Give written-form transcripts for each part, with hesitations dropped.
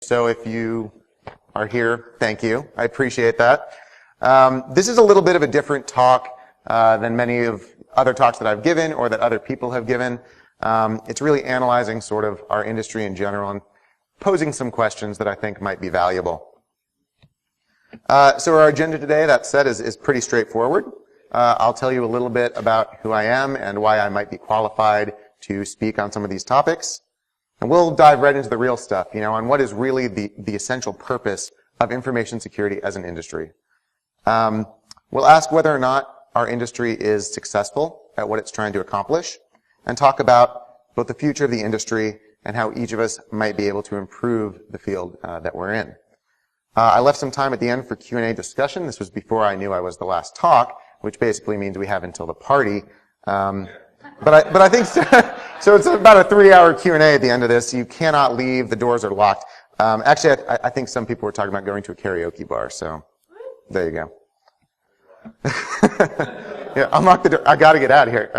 So if you are here, thank you. I appreciate that. This is a little bit of a different talk than many of other talks that I've given or that other people have given. It's really analyzing sort of our industry in general and posing some questions that I think might be valuable. So our agenda today, that said, is pretty straightforward. I'll tell you a little bit about who I am and why I might be qualified to speak on some of these topics. And we'll dive right into the real stuff, on what is really the essential purpose of information security as an industry. We'll ask whether or not our industry is successful at what it's trying to accomplish, and talk about both the future of the industry and how each of us might be able to improve the field that we're in. I left some time at the end for Q&A discussion. This was before I knew I was the last talk, which basically means we have until the party. But I think so it's about a 3-hour Q&A at the end of this. You cannot leave. The doors are locked. Actually, I think some people were talking about going to a karaoke bar. So there you go. Yeah, unlock the door. I got to get out of here.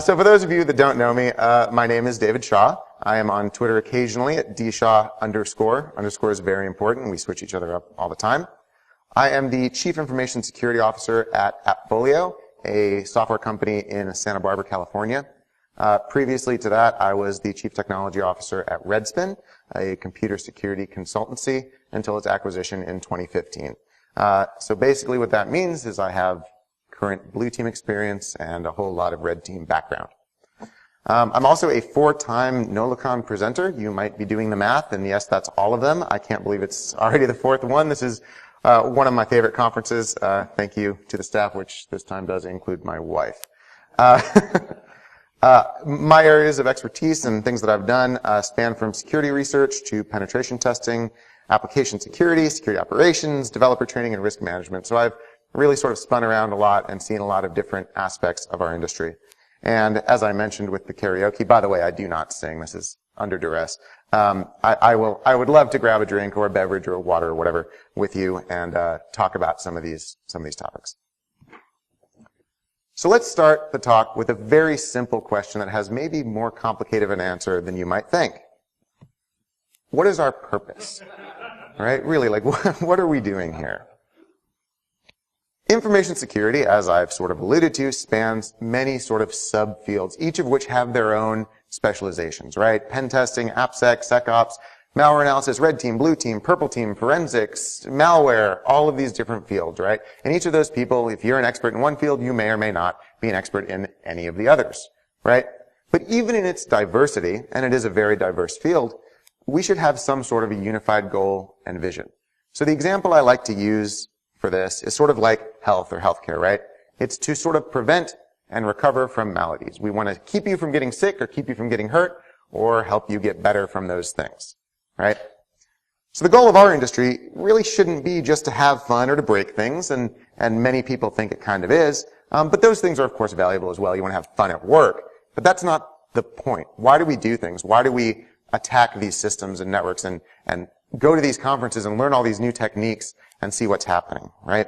So for those of you that don't know me, my name is David Shaw. I am on Twitter occasionally at dshaw_. Underscore is very important. We switch each other up all the time. I am the Chief Information Security Officer at AppFolio, a software company in Santa Barbara, California. Previously to that, I was the Chief Technology Officer at Redspin, a computer security consultancy, until its acquisition in 2015. So basically what that means is I have current blue team experience and a whole lot of red team background. I'm also a 4-time NolaCon presenter. You might be doing the math, and yes, that's all of them. I can't believe it's already the 4th one. This is one of my favorite conferences. Thank you to the staff, which this time does include my wife. My areas of expertise and things that I've done span from security research to penetration testing, application security, security operations, developer training, and risk management. So I've really sort of spun around a lot and seen a lot of different aspects of our industry. And as I mentioned with the karaoke, by the way, I do not sing. This is under duress. I would love to grab a drink or a beverage or water or whatever with you and talk about some of these topics. So let's start the talk with a very simple question that has maybe more complicated of an answer than you might think. What is our purpose? All right, really, like what are we doing here? Information security, as I've sort of alluded to, spans many sort of subfields, each of which have their own specializations, right? Pen testing, AppSec, SecOps, malware analysis, red team, blue team, purple team, forensics, malware, all of these different fields, right? And each of those people, if you're an expert in one field, you may or may not be an expert in any of the others, right? But even in its diversity, and it is a very diverse field, we should have some sort of a unified goal and vision. So the example I like to use for this is sort of like health or healthcare, right? It's to sort of prevent and recover from maladies. We want to keep you from getting sick or keep you from getting hurt or help you get better from those things, right? So the goal of our industry really shouldn't be just to have fun or to break things, and many people think it kind of is, but those things are of course valuable as well. You want to have fun at work, but that's not the point. Why do we do things? Why do we attack these systems and networks and go to these conferences and learn all these new techniques and see what's happening, right?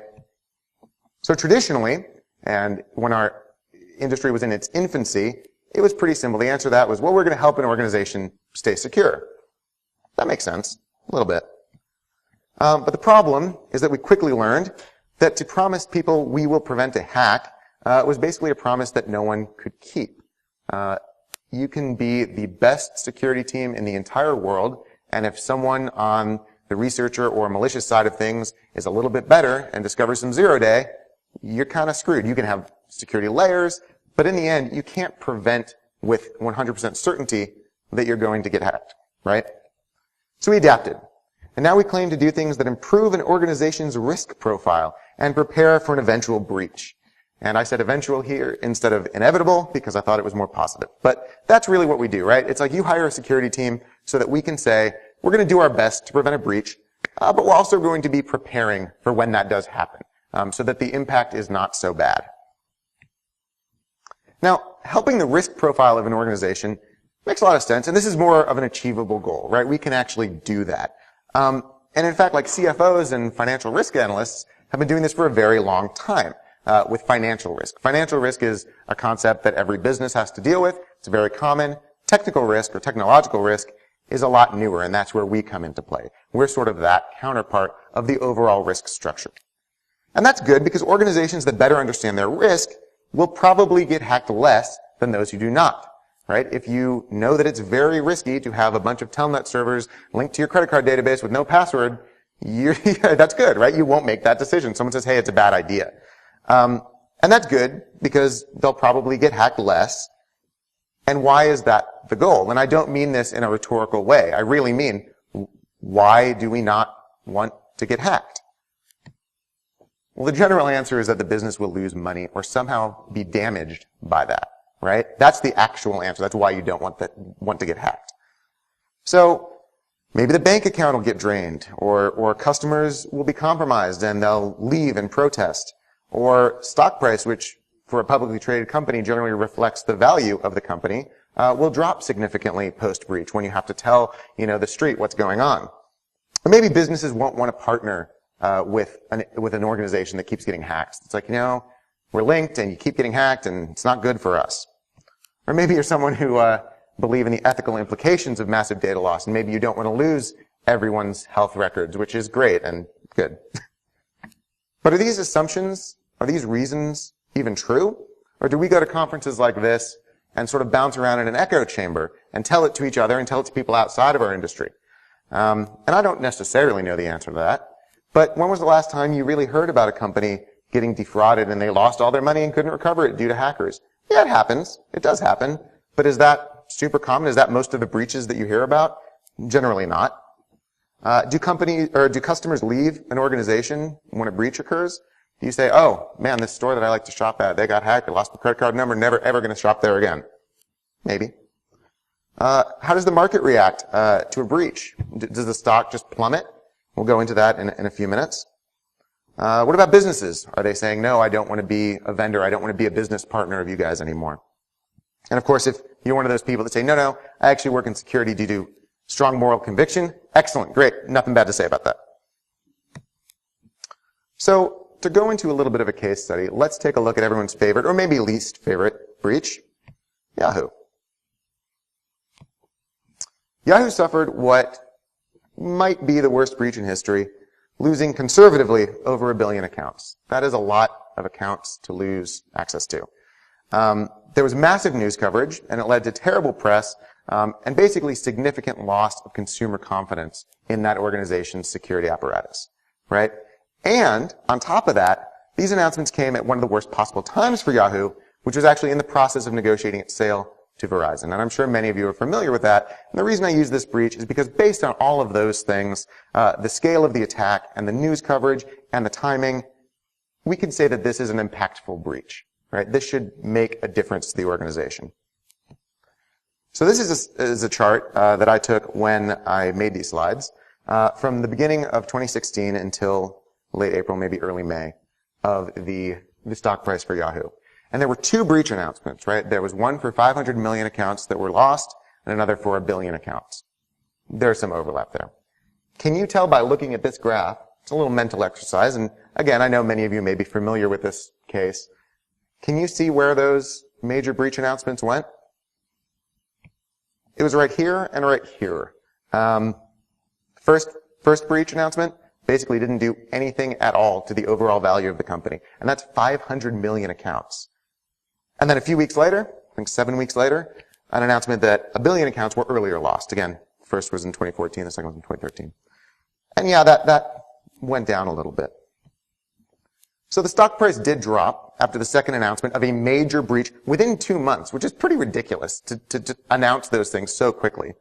So traditionally, and when our industry was in its infancy, it was pretty simple. The answer to that was, well, we're going to help an organization stay secure. That makes sense, a little bit. But the problem is that we quickly learned that to promise people we will prevent a hack was basically a promise that no one could keep. You can be the best security team in the entire world, and if someone on the researcher or malicious side of things is a little bit better and discovers some zero-day, you're kind of screwed. You can have security layers, but in the end, you can't prevent with 100% certainty that you're going to get hacked, right? So we adapted. And now we claim to do things that improve an organization's risk profile and prepare for an eventual breach. And I said eventual here instead of inevitable because I thought it was more positive. But that's really what we do, right? It's like you hire a security team so that we can say, we're going to do our best to prevent a breach, but we're also going to be preparing for when that does happen, so that the impact is not so bad. Now, helping the risk profile of an organization makes a lot of sense, and this is more of an achievable goal, right? We can actually do that. And in fact, like CFOs and financial risk analysts have been doing this for a very long time with financial risk. Financial risk is a concept that every business has to deal with. It's very common. Technical risk or technological risk is a lot newer, and that's where we come into play. We're sort of that counterpart of the overall risk structure. And that's good because organizations that better understand their risk will probably get hacked less than those who do not, right? If you know that it's very risky to have a bunch of telnet servers linked to your credit card database with no password, that's good, right? You won't make that decision. Someone says, hey, it's a bad idea. And that's good because they'll probably get hacked less. And why is that the goal? And I don't mean this in a rhetorical way. I really mean, why do we not want to get hacked? Well, the general answer is that the business will lose money or somehow be damaged by that, right? That's the actual answer. That's why you don't want to get hacked. So maybe the bank account will get drained, or customers will be compromised and they'll leave and protest, or stock price, which for a publicly traded company generally reflects the value of the company, will drop significantly post-breach when you have to tell, the street what's going on. Or maybe businesses won't want to partner with an organization that keeps getting hacked. It's like, we're linked and you keep getting hacked and it's not good for us. Or maybe you're someone who believe in the ethical implications of massive data loss, and maybe you don't want to lose everyone's health records, which is great and good. But are these assumptions, are these reasons even true? Or do we go to conferences like this and sort of bounce around in an echo chamber and tell it to each other and tell it to people outside of our industry? And I don't necessarily know the answer to that. But when was the last time you really heard about a company getting defrauded and they lost all their money and couldn't recover it due to hackers? Yeah, it happens. It does happen. But is that super common? Is that most of the breaches that you hear about? Generally not. Do customers leave an organization when a breach occurs? Do you say, oh, man, this store that I like to shop at, they got hacked, I lost my credit card number, never ever going to shop there again? Maybe. How does the market react to a breach? Does the stock just plummet? We'll go into that in a few minutes. What about businesses? Are they saying, no, I don't want to be a vendor, I don't want to be a business partner of you guys anymore? And of course, if you're one of those people that say, no, I actually work in security due to strong moral conviction, excellent, great, nothing bad to say about that. So, to go into a little bit of a case study, let's take a look at everyone's favorite, or maybe least favorite, breach, Yahoo. Yahoo suffered what might be the worst breach in history, losing conservatively over 1 billion accounts. That is a lot of accounts to lose access to. There was massive news coverage, and it led to terrible press, and basically significant loss of consumer confidence in that organization's security apparatus, right? And on top of that, these announcements came at one of the worst possible times for Yahoo, which was actually in the process of negotiating its sale to Verizon. And I'm sure many of you are familiar with that. And the reason I use this breach is because based on all of those things, the scale of the attack and the news coverage and the timing, we can say that this is an impactful breach, right? This should make a difference to the organization. So this is a chart that I took when I made these slides from the beginning of 2016 until late April, maybe early May, of the stock price for Yahoo. And there were 2 breach announcements, right? There was one for 500 million accounts that were lost and another for 1 billion accounts. There's some overlap there. Can you tell by looking at this graph? It's a little mental exercise, and again, I know many of you may be familiar with this case. Can you see where those major breach announcements went? It was right here and right here. First breach announcement basically didn't do anything at all to the overall value of the company. And that's 500 million accounts. And then a few weeks later, I think 7 weeks later, an announcement that 1 billion accounts were earlier lost. Again, first was in 2014, the second was in 2013. And yeah, that went down a little bit. So the stock price did drop after the second announcement of a major breach within 2 months, which is pretty ridiculous to announce those things so quickly.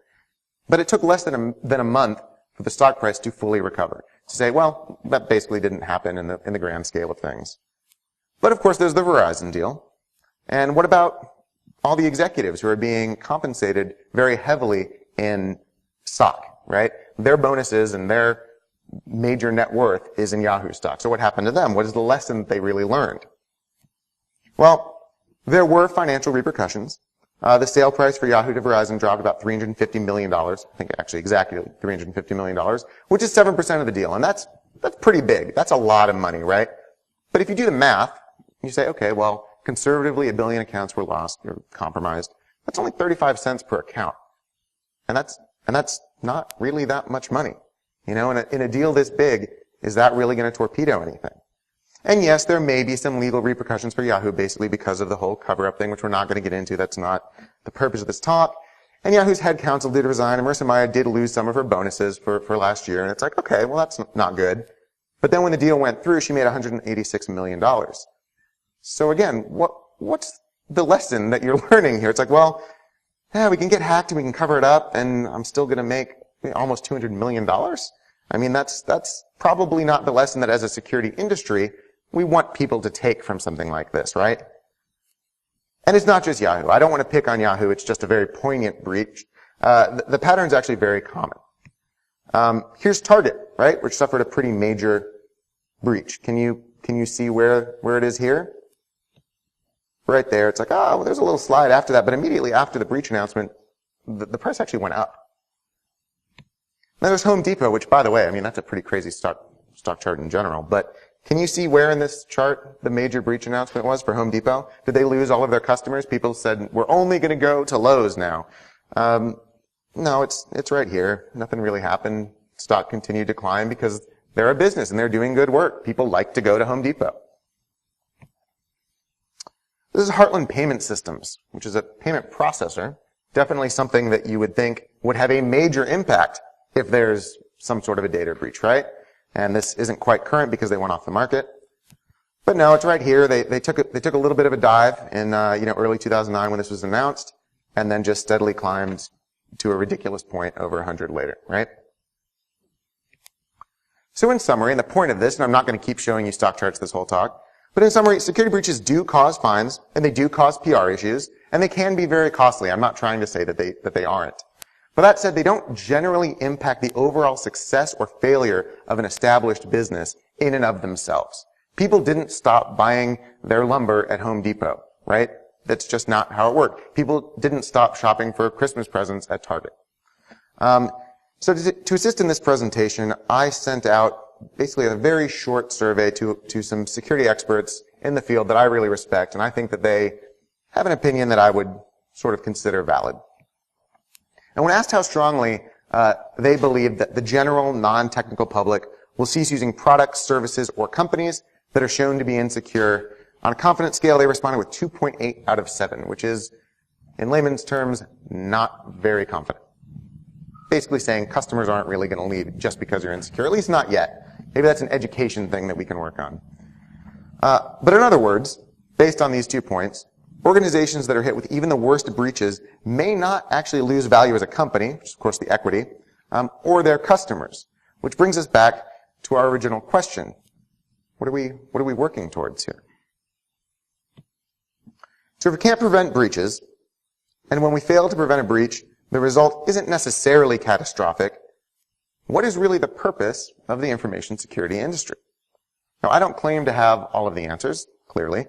But it took less than a month for the stock price to fully recover. To say, well, that basically didn't happen in the grand scale of things. But of course, there's the Verizon deal. And what about all the executives who are being compensated very heavily in stock, right? Their bonuses and their major net worth is in Yahoo stock. So what happened to them? What is the lesson that they really learned? Well, there were financial repercussions. The sale price for Yahoo to Verizon dropped about $350 million. I think actually exactly $350 million, which is 7% of the deal. And that's pretty big. That's a lot of money, right? But if you do the math, you say, okay, well, conservatively, 1 billion accounts were lost or compromised. That's only 35 cents per account. And that's And that's not really that much money. You know, in a deal this big, is that really going to torpedo anything? And yes, there may be some legal repercussions for Yahoo, basically because of the whole cover-up thing, which we're not going to get into. That's not the purpose of this talk. And Yahoo's head counsel did resign, and Marissa Mayer did lose some of her bonuses for last year. And it's like, okay, well, that's not good. But then when the deal went through, she made $186 million. So again, what's the lesson that you're learning here? It's like, well, yeah, we can get hacked and we can cover it up, and I'm still going to make almost $200 million. I mean, that's probably not the lesson that as a security industry, we want people to take from something like this, right? And it's not just Yahoo. I don't want to pick on Yahoo. It's just a very poignant breach. The pattern's actually very common. Here's Target, right, which suffered a pretty major breach. Can you see where it is here? Right there. It's like, oh, well, there's a little slide after that, but immediately after the breach announcement, the price actually went up. Now there's Home Depot, which, by the way, I mean, that's a pretty crazy stock chart in general, but can you see where in this chart the major breach announcement was for Home Depot? Did they lose all of their customers? People said, we're only going to go to Lowe's now. No, it's right here. Nothing really happened. Stock continued to climb because they're a business and they're doing good work. People like to go to Home Depot. This is Heartland Payment Systems, which is a payment processor. Definitely something that you would think would have a major impact if there's some sort of a data breach, right? And this isn't quite current because they went off the market. But no, it's right here. They took a little bit of a dive in early 2009 when this was announced, and then just steadily climbed to a ridiculous point over 100 later, right? So in summary, and the point of this, and I'm not going to keep showing you stock charts this whole talk, but in summary, security breaches do cause fines, and they do cause PR issues, and they can be very costly. I'm not trying to say that they aren't. But that said, they don't generally impact the overall success or failure of an established business in and of themselves. People didn't stop buying their lumber at Home Depot, right? That's just not how it worked. People didn't stop shopping for Christmas presents at Target. So to assist in this presentation, I sent out basically a very short survey to some security experts in the field that I really respect, and I think that they have an opinion that I would sort of consider valid. And when asked how strongly they believe that the general non-technical public will cease using products, services, or companies that are shown to be insecure, on a confidence scale, they responded with 2.8 out of 7, which is, in layman's terms, not very confident. Basically saying customers aren't really going to leave just because you're insecure, at least not yet. Maybe that's an education thing that we can work on. But in other words, based on these 2 points, organizations that are hit with even the worst breaches may not actually lose value as a company, which is of course the equity, or their customers. Which brings us back to our original question. What are we working towards here? So if we can't prevent breaches, and when we fail to prevent a breach, the result isn't necessarily catastrophic, what is really the purpose of the information security industry? Now, I don't claim to have all of the answers, clearly,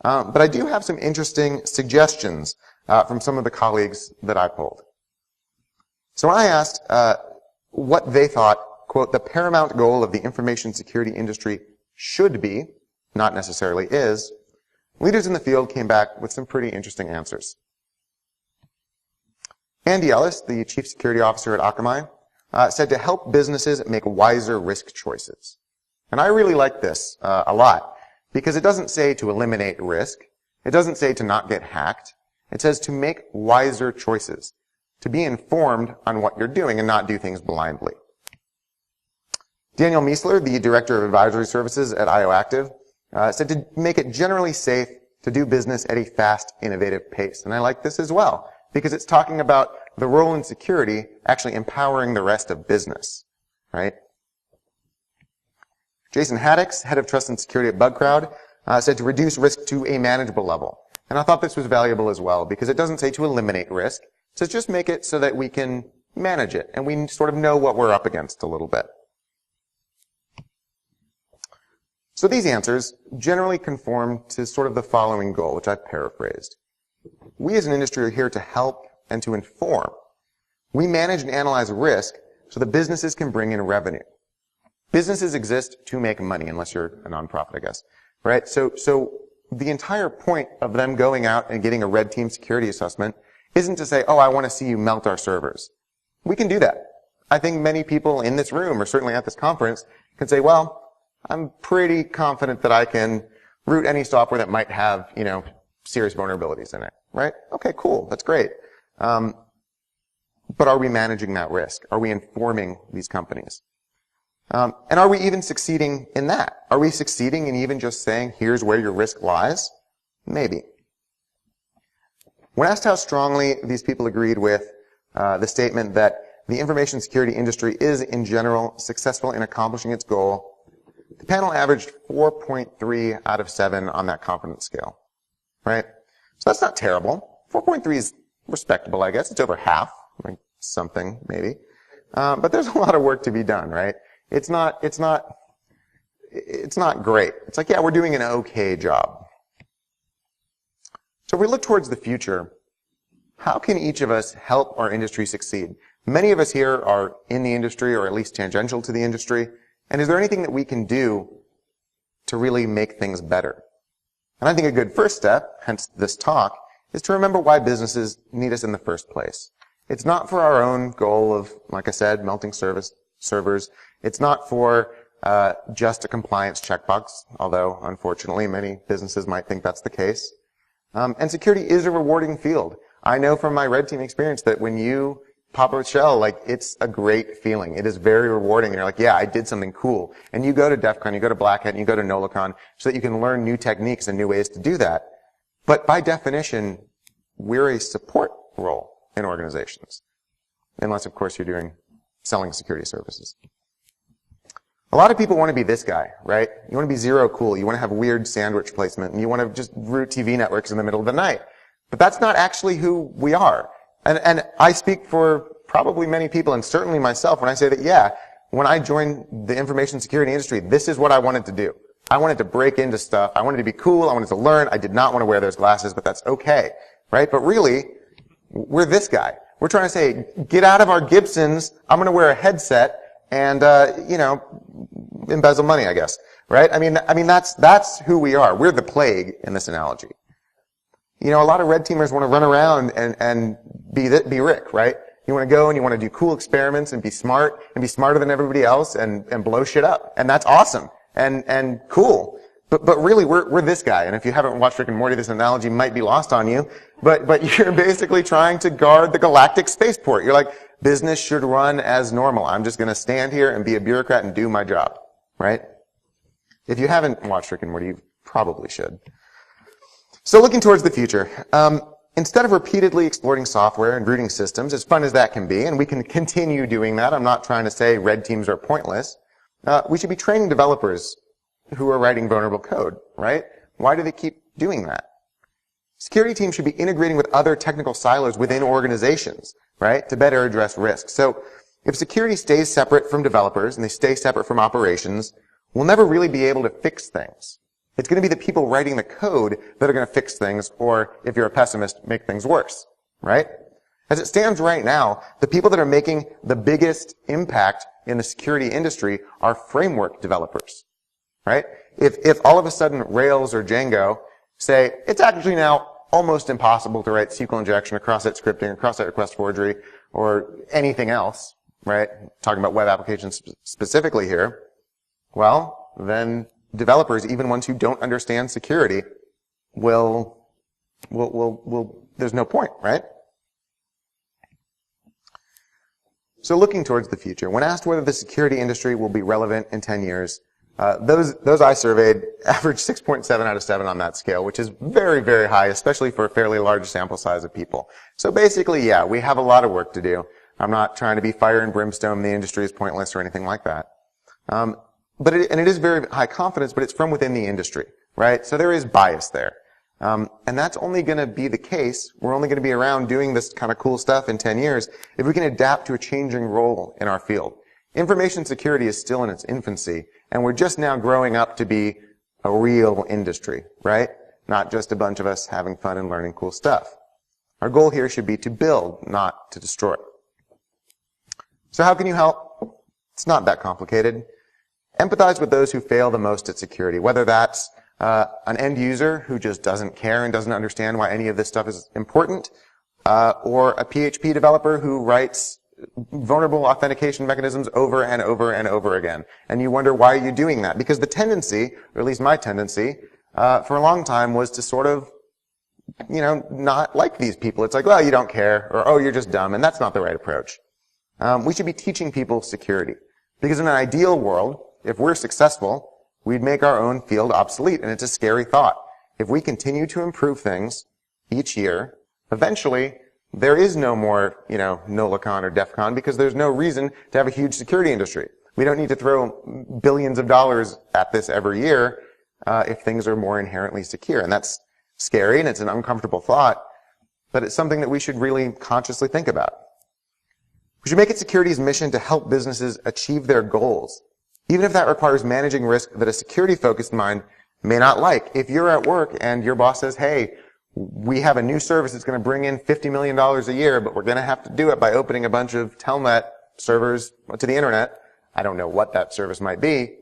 but I do have some interesting suggestions from some of the colleagues that I polled. So when I asked what they thought, quote, the paramount goal of the information security industry should be, not necessarily is, leaders in the field came back with some pretty interesting answers. Andy Ellis, the chief security officer at Akamai, said to help businesses make wiser risk choices. And I really like this a lot, because it doesn't say to eliminate risk. It doesn't say to not get hacked. It says to make wiser choices, to be informed on what you're doing and not do things blindly. Daniel Miesler, the director of advisory services at IOActive, said to make it generally safe to do business at a fast, innovative pace. And I like this as well, because it's talking about the role in security actually empowering the rest of business, right? Jason Haddix, head of trust and security at BugCrowd, said to reduce risk to a manageable level. And I thought this was valuable as well, because it doesn't say to eliminate risk. It says just make it so that we can manage it, and we sort of know what we're up against a little bit. So these answers generally conform to sort of the following goal, which I've paraphrased. We as an industry are here to help and to inform. We manage and analyze risk so that businesses can bring in revenue. Businesses exist to make money, unless you're a nonprofit, I guess, right? So the entire point of them going out and getting a red team security assessment isn't to say, oh, I want to see you melt our servers. We can do that. I think many people in this room, or certainly at this conference, can say, well, I'm pretty confident that I can root any software that might have, serious vulnerabilities in it, right? Okay, cool. That's great. But are we managing that risk? Are we informing these companies? And are we even succeeding in that? Are we succeeding in even just saying, here's where your risk lies? Maybe. When asked how strongly these people agreed with the statement that the information security industry is, in general, successful in accomplishing its goal, the panel averaged 4.3 out of 7 on that confidence scale, right? So that's not terrible. 4.3 is respectable, I guess. It's over half, like something, maybe. But there's a lot of work to be done, right? It's not great. It's like, yeah, we're doing an okay job. So if we look towards the future, how can each of us help our industry succeed? Many of us here are in the industry, or at least tangential to the industry. And is there anything that we can do to really make things better? And I think a good first step, hence this talk, is to remember why businesses need us in the first place. It's not for our own goal of, like I said, melting servers. It's not for just a compliance checkbox, although unfortunately many businesses might think that's the case. And security is a rewarding field. I know from my red team experience that when you pop a shell, like, it's a great feeling. It is very rewarding. And you're like, yeah, I did something cool. And you go to DEF CON, you go to Black Hat, and you go to NolaCon so that you can learn new techniques and new ways to do that. But by definition, we're a support role in organizations. Unless, of course, you're selling security services. A lot of people want to be this guy, right? You want to be zero cool. You want to have weird sandwich placement, and you want to just root TV networks in the middle of the night. But that's not actually who we are. And I speak for probably many people, and certainly myself, when I say that, yeah, when I joined the information security industry, this is what I wanted to do. I wanted to break into stuff. I wanted to be cool. I wanted to learn. I did not want to wear those glasses, but that's okay, right? But really, we're this guy. We're trying to say, get out of our Gibsons. I'm going to wear a headset and, embezzle money, I guess, right? I mean, that's who we are. We're the plague in this analogy. A lot of red teamers want to run around and be Rick, right? You want to go and you want to do cool experiments and be smart and be smarter than everybody else and blow shit up. And that's awesome and cool. But really, we're this guy. And if you haven't watched Rick and Morty, this analogy might be lost on you. But you're basically trying to guard the galactic spaceport. You're like, business should run as normal. I'm just going to stand here and be a bureaucrat and do my job, right? If you haven't watched Rick and Morty, you probably should. So looking towards the future, instead of repeatedly exploiting software and rooting systems, as fun as that can be, and we can continue doing that, I'm not trying to say red teams are pointless, we should be training developers who are writing vulnerable code, right? Why do they keep doing that? Security teams should be integrating with other technical silos within organizations, right, to better address risks. So if security stays separate from developers and they stay separate from operations, we'll never really be able to fix things. It's going to be the people writing the code that are going to fix things, or, if you're a pessimist, make things worse, right? As it stands right now, the people that are making the biggest impact in the security industry are framework developers, right? If all of a sudden Rails or Django say, it's actually now almost impossible to write SQL injection, cross-site scripting, or cross-site request forgery, or anything else, right? Talking about web applications specifically here, well, then developers, even ones who don't understand security, will there's no point, right? So looking towards the future, when asked whether the security industry will be relevant in 10 years, those I surveyed averaged 6.7 out of 7 on that scale, which is very, very high, especially for a fairly large sample size of people. So basically, yeah, we have a lot of work to do. I'm not trying to be fire and brimstone, the industry is pointless or anything like that. But it is very high confidence, but it's from within the industry, right? So there is bias there. And that's only going to be the case. We're only going to be around doing this kind of cool stuff in 10 years if we can adapt to a changing role in our field. Information security is still in its infancy, and we're just now growing up to be a real industry, right? Not just a bunch of us having fun and learning cool stuff. Our goal here should be to build, not to destroy. So how can you help? It's not that complicated. Empathize with those who fail the most at security, whether that's an end user who just doesn't care and doesn't understand why any of this stuff is important, or a PHP developer who writes vulnerable authentication mechanisms over and over and over again. And you wonder, why are you doing that? Because the tendency, or at least my tendency, for a long time was to sort of, not like these people. It's like, well, you don't care, or, oh, you're just dumb, and that's not the right approach. We should be teaching people security. Because in an ideal world, if we're successful, we'd make our own field obsolete, and it's a scary thought. If we continue to improve things each year, eventually, there is no more, NolaCon or DEF CON, because there's no reason to have a huge security industry. We don't need to throw billions of dollars at this every year if things are more inherently secure. And that's scary, and it's an uncomfortable thought, but it's something that we should really consciously think about. We should make it security's mission to help businesses achieve their goals, even if that requires managing risk that a security-focused mind may not like. If you're at work and your boss says, hey, we have a new service that's going to bring in $50 million a year, but we're going to have to do it by opening a bunch of telnet servers to the internet. I don't know what that service might be.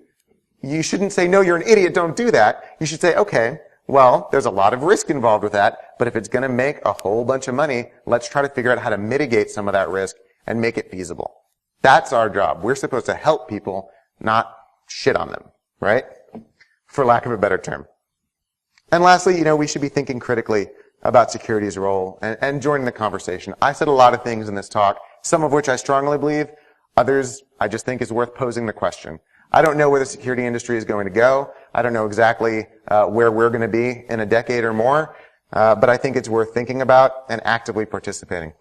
You shouldn't say, no, you're an idiot, don't do that. You should say, okay, well, there's a lot of risk involved with that, but if it's going to make a whole bunch of money, let's try to figure out how to mitigate some of that risk and make it feasible. That's our job. We're supposed to help people, not shit on them, right? For lack of a better term. And lastly, we should be thinking critically about security's role and joining the conversation. I said a lot of things in this talk, some of which I strongly believe, others I just think is worth posing the question. I don't know where the security industry is going to go. I don't know exactly where we're going to be in a decade or more, but I think it's worth thinking about and actively participating.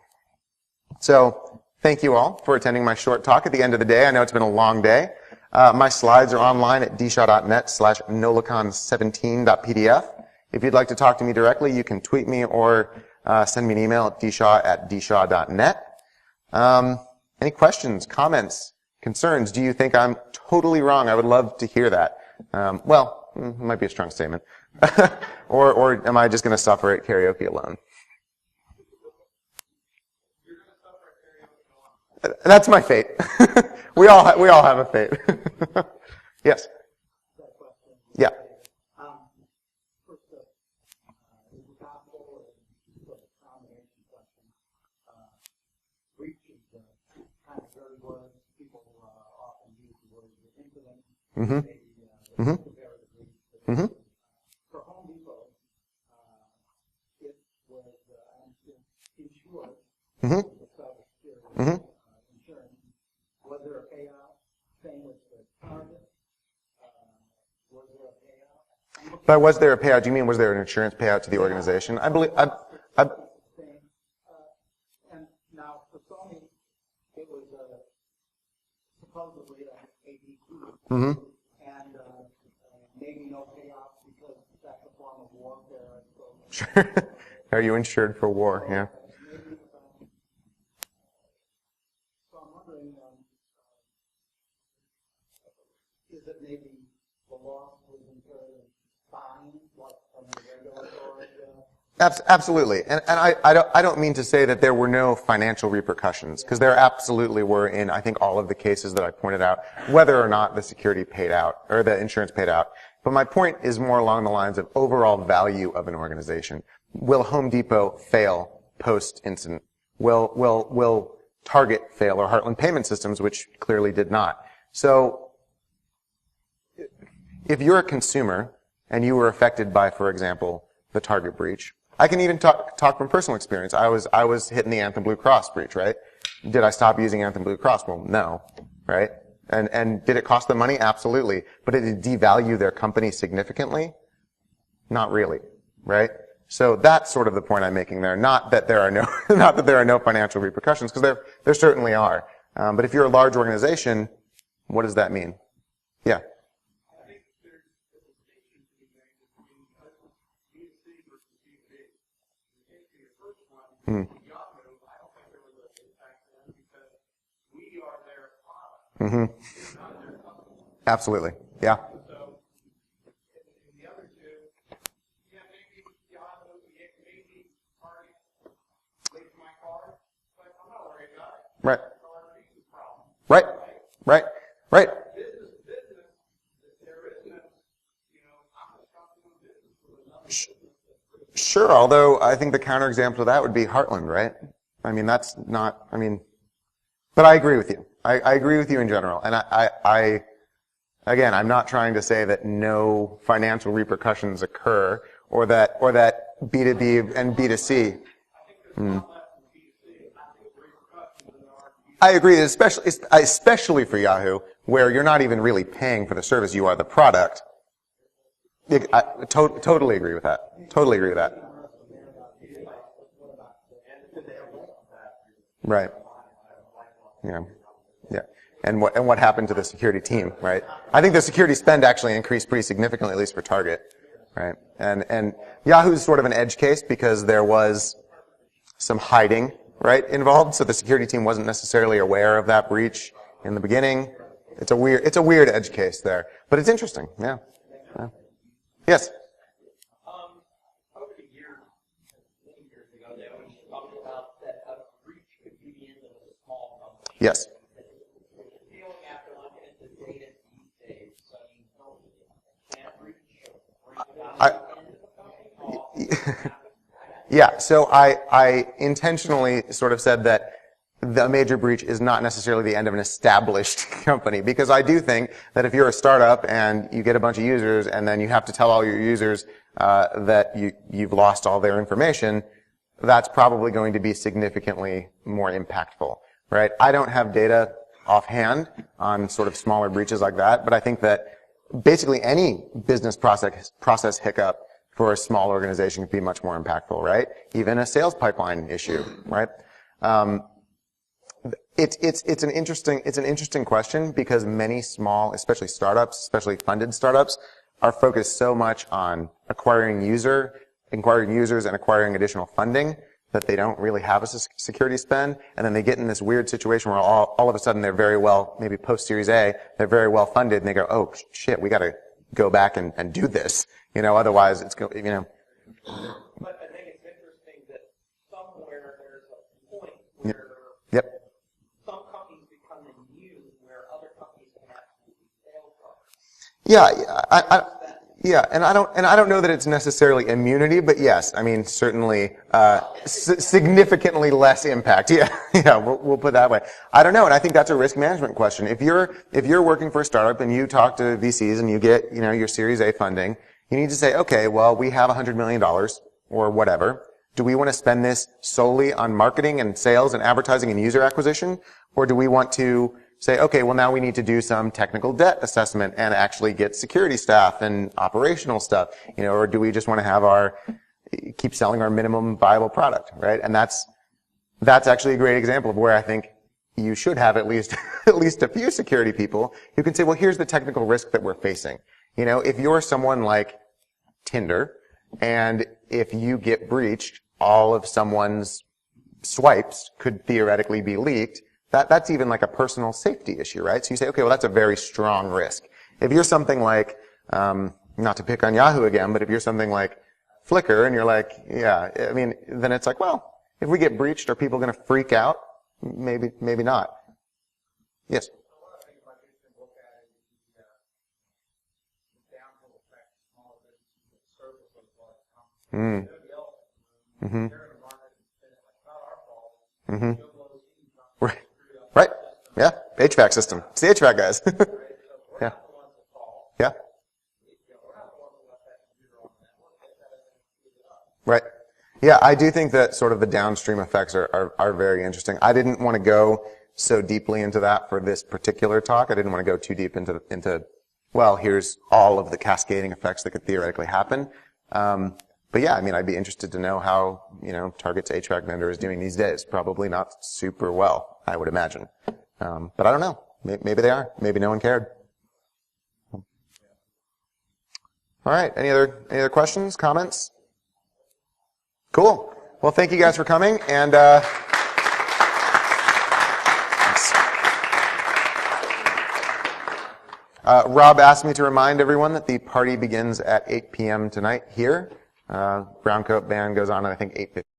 So, thank you all for attending my short talk at the end of the day. I know it's been a long day. My slides are online at dshaw.net/NolaCon17.pdf. If you'd like to talk to me directly, you can tweet me or send me an email at dshaw@dshaw.net. Any questions, comments, concerns? Do you think I'm totally wrong? I would love to hear that. Well, it might be a strong statement. or am I just going to suffer at karaoke alone? That's my fate. we all have a fate. Yes. Yeah. Mm-hmm. Mm-hmm. Mm-hmm. For Home Depot, it was insured. Mm-hmm. Mm-hmm. Insurance. Was there a payout? Same with the Target. Was there a payout? But was there a payout? Do you mean was there an insurance payout to the organization? I believe. And now for Sony, it was supposedly an ADT. Mm-hmm. And maybe no payout because that's a form of warfare. So Sure. Are you insured for war? Yeah. maybe, so I'm wondering, is it maybe the loss was incurred fine, like from the regulatory? Absolutely. And I don't mean to say that there were no financial repercussions, because there absolutely were in, I think, all of the cases that I pointed out, whether or not the security paid out, or the insurance paid out. But my point is more along the lines of overall value of an organization. Will Home Depot fail post-incident? Will Target fail, or Heartland Payment Systems, which clearly did not? So, if you're a consumer, and you were affected by, for example, the Target breach, I can even talk from personal experience. I was hit in the Anthem Blue Cross breach, right? Did I stop using Anthem Blue Cross? Well, no, right? And did it cost them money? Absolutely. But did it devalue their company significantly? Not really, right? So that's sort of the point I'm making there. Not that there are no, not that there are no financial repercussions, because there certainly are. But if you're a large organization, what does that mean? Yeah. Mm-hmm. Mm-hmm. Absolutely. Yeah. So, in the other two, yeah, maybe Yahoo, maybe Target, leave my card, but I'm not worried about it. Right. Right. Right. Right. Business, there is no, I'm just talking about business for another business. Sure, although I think the counterexample to that would be Heartland, right? I mean, that's not, But I agree with you. I agree with you in general. And again, I'm not trying to say that no financial repercussions occur or that B2B and B2C. I agree, especially for Yahoo, where you're not even really paying for the service, you are the product. I totally agree with that. Totally agree with that. Right. Yeah. Yeah. And what happened to the security team, right? I think the security spend actually increased pretty significantly, at least for Target, right? And Yahoo's sort of an edge case because there was some hiding, right, involved, so the security team wasn't necessarily aware of that breach in the beginning. It's a weird edge case there, but it's interesting, yeah. Yes? Over the years, many years ago, they always talked about that a breach could be the end of a small company. Yes. Feeling after looking at the data these days, so you know, can a breach bring about the end of a company? Yeah, so I intentionally sort of said that the major breach is not necessarily the end of an established company, because I do think that if you're a startup and you get a bunch of users and then you have to tell all your users that you've lost all their information, that's probably going to be significantly more impactful, right? I don't have data offhand on sort of smaller breaches like that, but I think that basically any business process hiccup for a small organization can be much more impactful, right? Even a sales pipeline issue, right? It's an interesting question because many small, especially startups, especially funded startups, are focused so much on acquiring users and acquiring additional funding that they don't really have a security spend, and then they get in this weird situation where all of a sudden they're very well, maybe post Series A, they're very well funded, and they go, oh shit, we got to go back and do this, otherwise it's going, But I think it's interesting that somewhere there's a point where Yep. some companies become immune where other companies can absolutely fail from. Yeah, and I don't know that it's necessarily immunity, but yes, I mean certainly significantly less impact. Yeah, we'll put it that way. I don't know, and I think that's a risk management question. If you're working for a startup and you talk to VCs and you get your Series A funding, you need to say, okay, well we have $100 million or whatever. Do we want to spend this solely on marketing and sales and advertising and user acquisition, or do we want to say, okay, well now we need to do some technical debt assessment and actually get security staff and operational stuff, or do we just want to keep selling our minimum viable product, right? And that's actually a great example of where I think you should have at least a few security people who can say, well, here's the technical risk that we're facing. If you're someone like Tinder, and if you get breached, all of someone's swipes could theoretically be leaked. That's even like a personal safety issue, right? So you say, okay, well, that's a very strong risk. If you're something like, not to pick on Yahoo again, but if you're something like Flickr and you're like, yeah, I mean, then it's like, well, if we get breached, are people going to freak out? Maybe not. Yes? One of the things I think you can look at is the downhill effect of smaller businesses that service those large companies. Nobody else, Mm-hmm. they're in the market, and it's like, not our fault. Mm-hmm. Joe blows heat, not Right. Right. Yeah. HVAC system. It's the HVAC guys. we're Yeah. not the ones that fall. Yeah. We're not the ones that left that computer on that one. Take that and clean it up. Right. Yeah, I do think that sort of the downstream effects are very interesting. I didn't want to go so deeply into that for this particular talk. I didn't want to go too deep into well, here's all of the cascading effects that could theoretically happen. But yeah, I mean, I'd be interested to know how, Target's HVAC vendor is doing these days. Probably not super well, I would imagine. But I don't know. Maybe they are. Maybe no one cared. All right. Any other questions, comments? Cool. Well, thank you guys for coming, and Rob asked me to remind everyone that the party begins at 8 p.m. tonight here. Brown Coat Band goes on at, I think, 8:50.